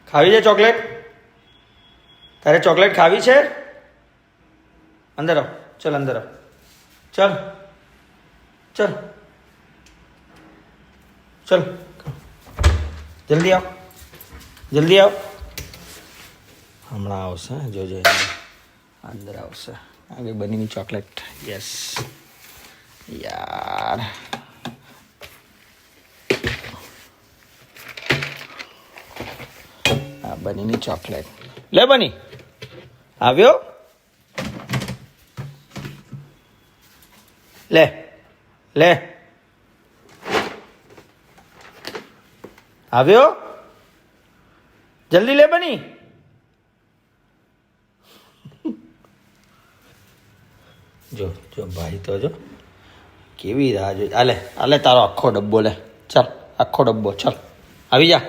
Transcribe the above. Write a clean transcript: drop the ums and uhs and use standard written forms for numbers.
ખાવી છે ચોકલેટ? તારે ચોકલેટ ખાવી છે? અંદર આવ, ચલ અંદર આવ, ચલ ચલ ચલ, જલ્દી આવ, જલ્દી આવ. હમણાં આવશે, જોજો અંદર આવશે. આગળ બનીની ચોકલેટ. યસ યાર, આ બનીની ચોકલેટ લે. બની આવ્યો, લે લે, આવ્યો, જલ્દી લે બની. જો જો ભાઈ તો જો કેવી રાહ જોઈ. આલે આલે તારો આખો ડબ્બો લે, ચાલ આખો ડબ્બો, ચાલ આવી જા.